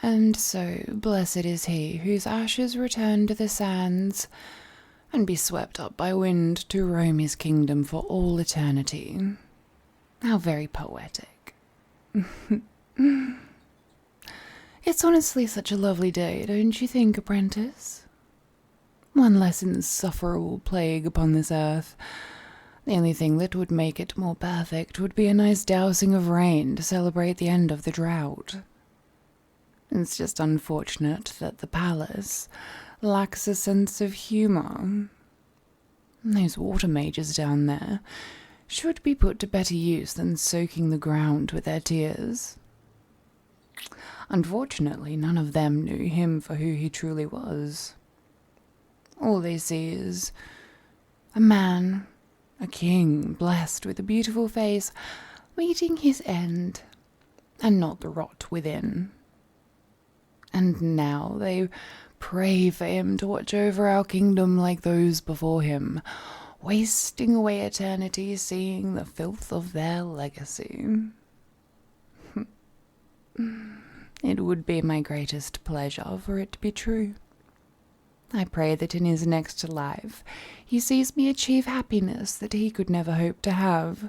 And so blessed is he whose ashes return to the sands, and be swept up by wind to roam his kingdom for all eternity. How very poetic. It's honestly such a lovely day, don't you think, apprentice? One less insufferable plague upon this earth. The only thing that would make it more perfect would be a nice dousing of rain to celebrate the end of the drought. It's just unfortunate that the palace lacks a sense of humor. Those water mages down there should be put to better use than soaking the ground with their tears. Unfortunately, none of them knew him for who he truly was. All they see is a man, a king blessed with a beautiful face, meeting his end, and not the rot within. And now they pray for him to watch over our kingdom like those before him, wasting away eternity seeing the filth of their legacy. It would be my greatest pleasure for it to be true. I pray that in his next life he sees me achieve happiness that he could never hope to have.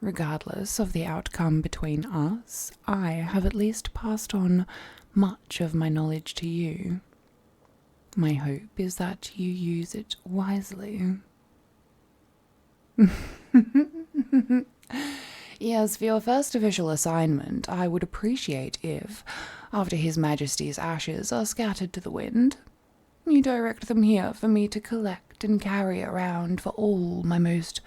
Regardless of the outcome between us, I have at least passed on much of my knowledge to you. My hope is that you use it wisely. Yes, for your first official assignment, I would appreciate if, after His Majesty's ashes are scattered to the wind, you direct them here for me to collect and carry around for all my most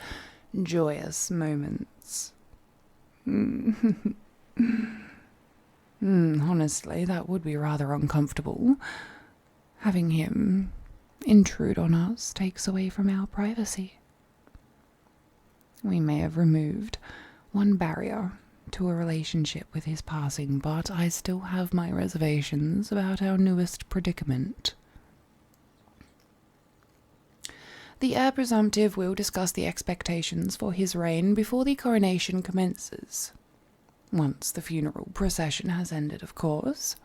joyous moments. Honestly, that would be rather uncomfortable. Having him intrude on us takes away from our privacy. We may have removed one barrier to a relationship with his passing, but I still have my reservations about our newest predicament. The heir presumptive will discuss the expectations for his reign before the coronation commences. Once the funeral procession has ended, of course.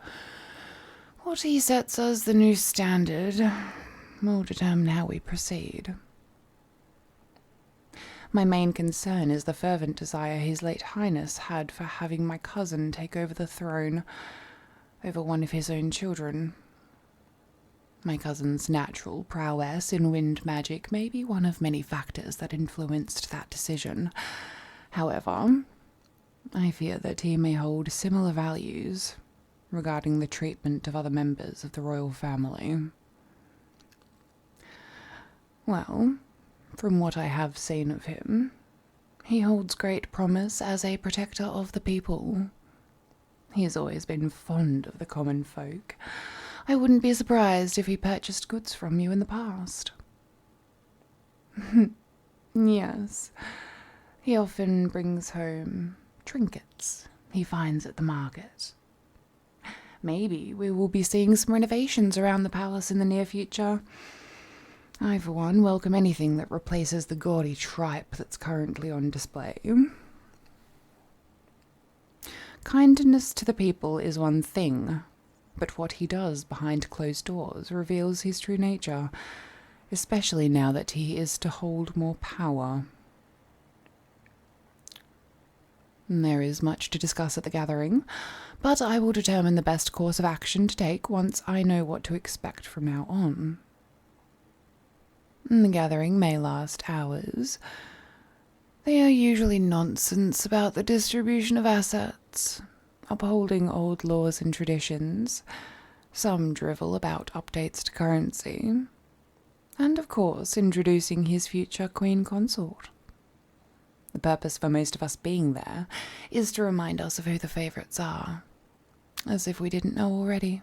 What he sets as the new standard will determine how we proceed. My main concern is the fervent desire His late Highness had for having my cousin take over the throne over one of his own children. My cousin's natural prowess in wind magic may be one of many factors that influenced that decision. However, I fear that he may hold similar values regarding the treatment of other members of the royal family. Well, from what I have seen of him, he holds great promise as a protector of the people. He has always been fond of the common folk. I wouldn't be surprised if he purchased goods from you in the past. Yes, he often brings home trinkets he finds at the market. Maybe we will be seeing some renovations around the palace in the near future. I, for one, welcome anything that replaces the gaudy tripe that's currently on display. Kindness to the people is one thing, but what he does behind closed doors reveals his true nature, especially now that he is to hold more power. There is much to discuss at the gathering, but I will determine the best course of action to take once I know what to expect from now on. The gathering may last hours. They are usually nonsense about the distribution of assets, upholding old laws and traditions, some drivel about updates to currency, and of course introducing his future queen consort. The purpose for most of us being there is to remind us of who the favourites are, as if we didn't know already.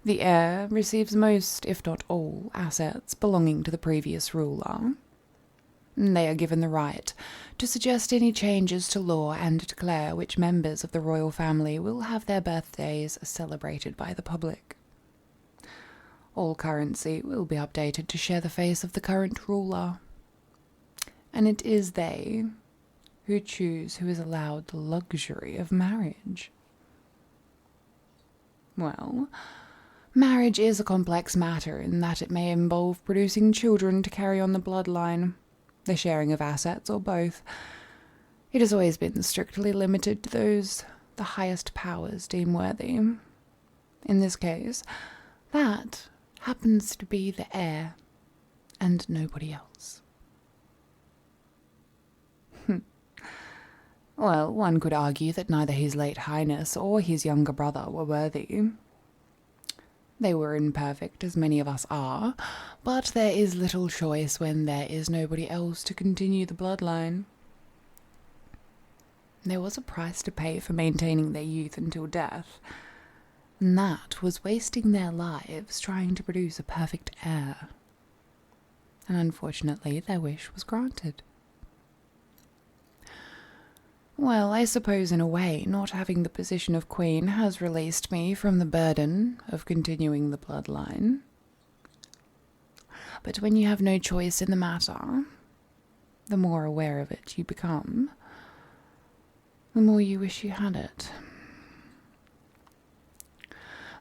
The heir receives most, if not all, assets belonging to the previous ruler. They are given the right to suggest any changes to law and declare which members of the royal family will have their birthdays celebrated by the public. All currency will be updated to share the face of the current ruler. And it is they who choose who is allowed the luxury of marriage. Well, marriage is a complex matter in that it may involve producing children to carry on the bloodline, the sharing of assets, or both. It has always been strictly limited to those the highest powers deem worthy. In this case, that happens to be the heir, and nobody else. Well, one could argue that neither His Late Highness or his younger brother were worthy. They were imperfect, as many of us are, but there is little choice when there is nobody else to continue the bloodline. There was a price to pay for maintaining their youth until death, and that was wasting their lives trying to produce a perfect heir. And unfortunately, their wish was granted. Well, I suppose in a way, not having the position of queen has released me from the burden of continuing the bloodline. But when you have no choice in the matter, the more aware of it you become, the more you wish you had it.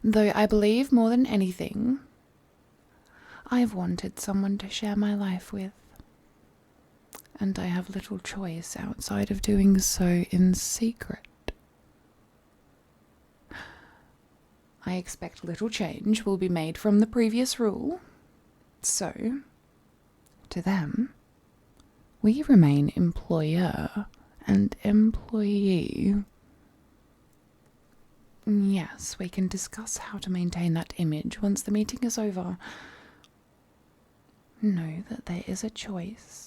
Though I believe more than anything, I've wanted someone to share my life with. And I have little choice outside of doing so in secret. I expect little change will be made from the previous rule. So, to them, we remain employer and employee. Yes, we can discuss how to maintain that image once the meeting is over. Know that there is a choice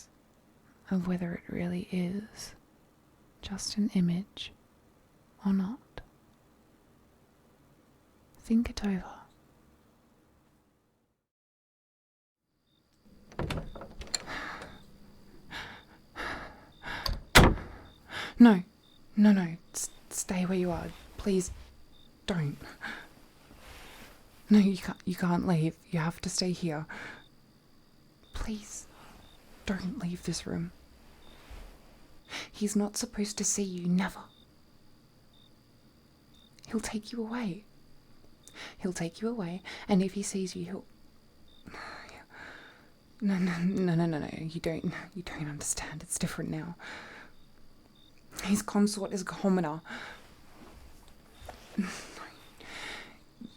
of whether it really is just an image or not. Think it over. No. Stay where you are. Please don't. No, you can't leave. You have to stay here. Please don't leave this room. He's not supposed to see you, never. He'll take you away. And if he sees you, he'll... No, you don't understand. It's different now. His consort is a commoner.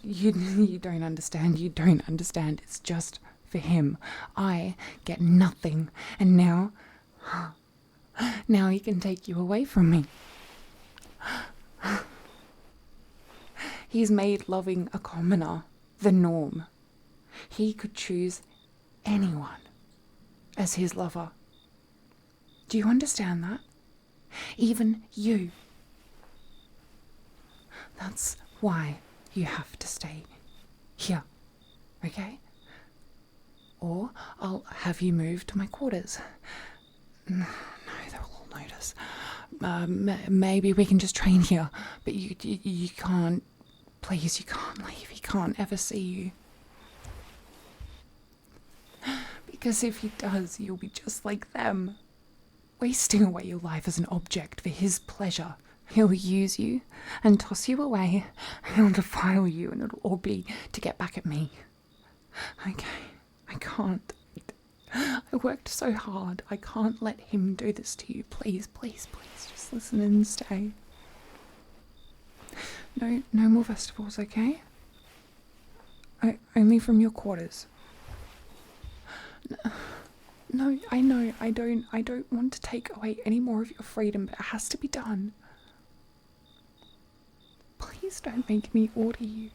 You don't understand. It's just for him. I get nothing. And now he can take you away from me. He's made loving a commoner the norm. He could choose anyone as his lover. Do you understand that? Even you. That's why you have to stay here, okay? Or I'll have you moved to my quarters. No, they'll all notice. Maybe we can just train here, but you can't. Please, you can't leave. He can't ever see you. Because if he does, you'll be just like them, wasting away your life as an object for his pleasure. He'll use you and toss you away. He'll defile you, and it'll all be to get back at me. Okay, I can't. I worked so hard. I can't let him do this to you. Please, just listen and stay. No more festivals, okay? Only from your quarters. No, I know. I don't want to take away any more of your freedom, but it has to be done. Please don't make me order you.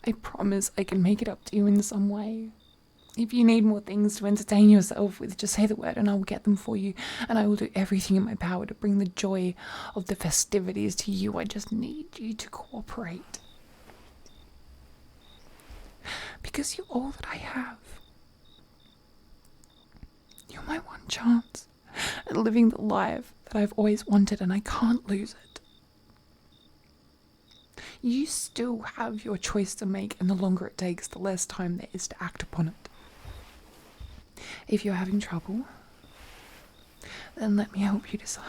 I promise I can make it up to you in some way. If you need more things to entertain yourself with, just say the word and I will get them for you. And I will do everything in my power to bring the joy of the festivities to you. I just need you to cooperate. Because you're all that I have. You're my one chance at living the life that I've always wanted, and I can't lose it. You still have your choice to make, and the longer it takes, the less time there is to act upon it. If you're having trouble, Then let me help you decide.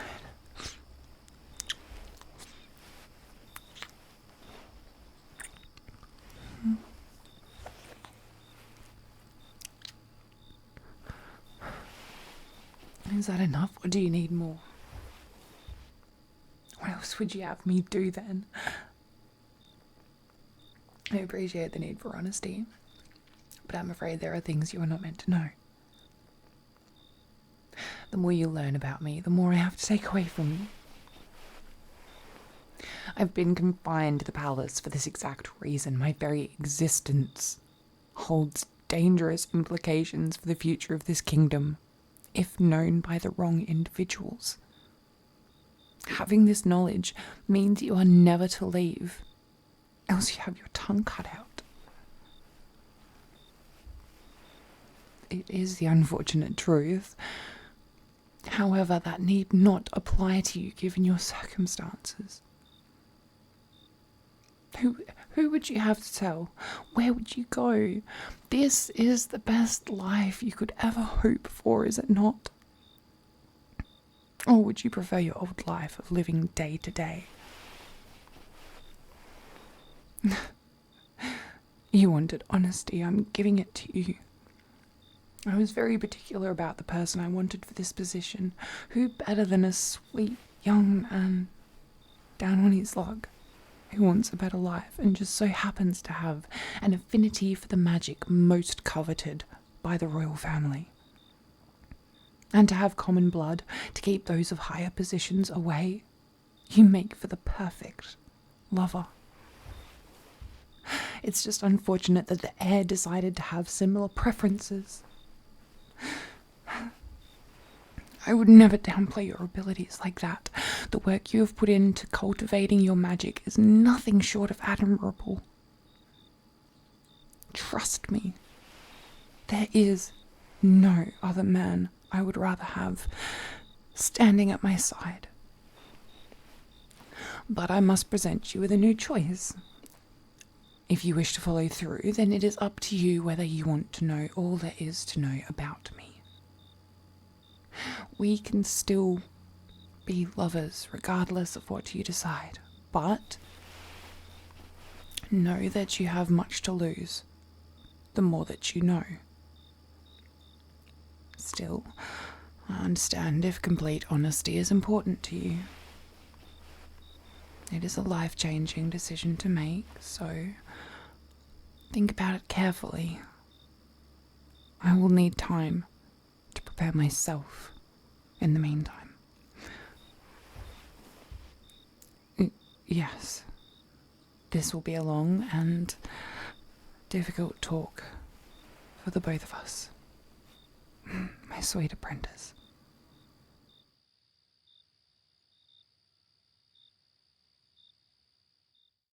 Is that enough, or do you need more? What else would you have me do then? I appreciate the need for honesty, but I'm afraid there are things you are not meant to know. The more you learn about me, the more I have to take away from you. I've been confined to the palace for this exact reason. My very existence holds dangerous implications for the future of this kingdom, if known by the wrong individuals. Having this knowledge means you are never to leave, else you have your tongue cut out. It is the unfortunate truth. However, that need not apply to you given your circumstances. Who would you have to tell? Where would you go? This is the best life you could ever hope for, is it not? Or would you prefer your old life of living day to day? You wanted honesty, I'm giving it to you. I was very particular about the person I wanted for this position. Who better than a sweet young man down on his luck, who wants a better life and just so happens to have an affinity for the magic most coveted by the royal family. And to have common blood to keep those of higher positions away, you make for the perfect lover. It's just unfortunate that the heir decided to have similar preferences. I would never downplay your abilities like that. The work you have put into cultivating your magic is nothing short of admirable. Trust me, there is no other man I would rather have standing at my side. But I must present you with a new choice. If you wish to follow through, then it is up to you whether you want to know all there is to know about me. We can still be lovers regardless of what you decide, but know that you have much to lose the more that you know. Still, I understand if complete honesty is important to you. It is a life-changing decision to make, so think about it carefully. I will need time to prepare myself in the meantime. Yes, this will be a long and difficult talk for the both of us. My sweet apprentice.